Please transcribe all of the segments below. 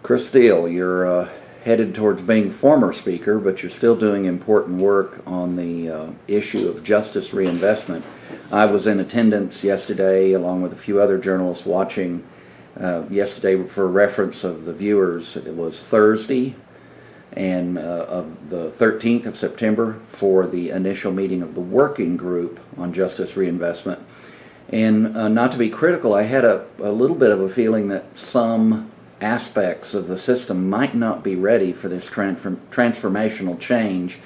Kris Steele, you're headed towards being former speaker, but you're still doing important work on the issue of justice reinvestment. I was in attendance yesterday, along with a few other journalists, watching yesterday for reference of the viewers. It was Thursday and of the 13th of September for the initial meeting of the working group on justice reinvestment. And not to be critical, I had a little bit of a feeling that some aspects of the system might not be ready for this transformational change.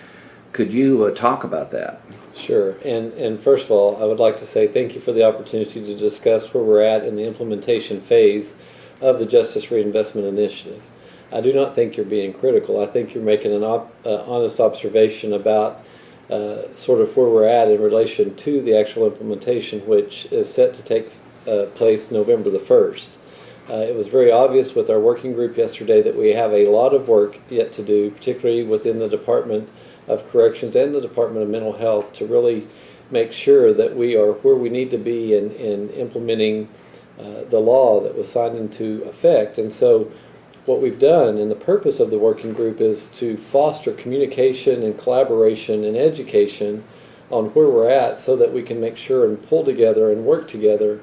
Could you talk about that? Sure. And first of all, I would like to say thank you for the opportunity to discuss where we're at in the implementation phase of the Justice Reinvestment Initiative. I do not think you're being critical. I think you're making an honest observation about sort of where we're at in relation to the actual implementation, which is set to take place November the 1st. It was very obvious with our working group yesterday that we have a lot of work yet to do, particularly within the Department of Corrections and the Department of Mental Health, to really make sure that we are where we need to be in implementing the law that was signed into effect. And so what we've done, and the purpose of the working group, is to foster communication and collaboration and education on where we're at so that we can make sure and pull together and work together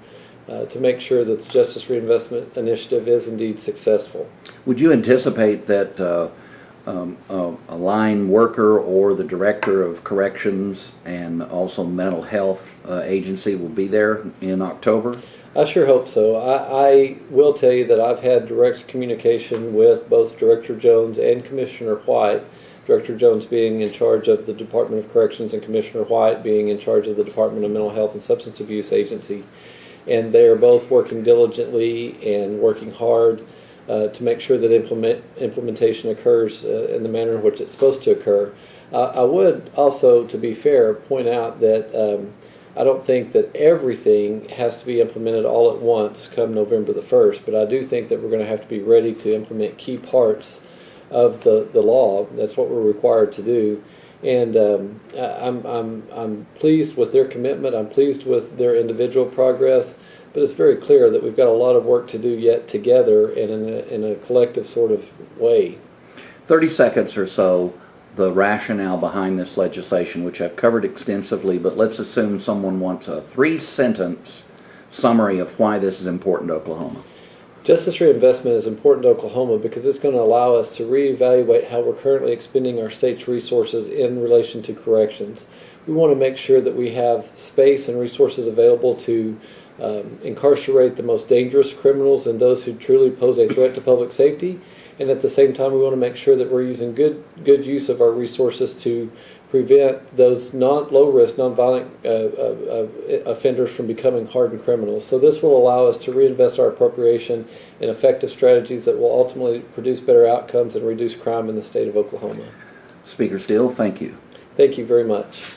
to make sure that the Justice Reinvestment Initiative is indeed successful. Would you anticipate that a line worker or the Director of Corrections and also Mental Health Agency will be there in October? I sure hope so. I will tell you that I've had direct communication with both Director Jones and Commissioner White, Director Jones being in charge of the Department of Corrections and Commissioner White being in charge of the Department of Mental Health and Substance Abuse Agency. And they are both working diligently and working hard to make sure that implementation occurs in the manner in which it's supposed to occur. I would also, to be fair, point out that I don't think that everything has to be implemented all at once come November the 1st, but I do think that we're going to have to be ready to implement key parts of the law. That's what we're required to do. And I'm pleased with their commitment. I'm pleased with their individual progress, but it's very clear that we've got a lot of work to do yet together and in a collective sort of way. 30 seconds or so, the rationale behind this legislation, which I've covered extensively, but let's assume someone wants a 3-sentence summary of why this is important to Oklahoma. Justice reinvestment is important to Oklahoma because it's going to allow us to reevaluate how we're currently expending our state's resources in relation to corrections. We want to make sure that we have space and resources available to incarcerate the most dangerous criminals and those who truly pose a threat to public safety. And at the same time, we want to make sure that we're using good use of our resources to prevent those low-risk, nonviolent offenders from becoming hardened criminals. So this will allow us to reinvest our appropriation in effective strategies that will ultimately produce better outcomes and reduce crime in the state of Oklahoma. Speaker Steele, thank you. Thank you very much.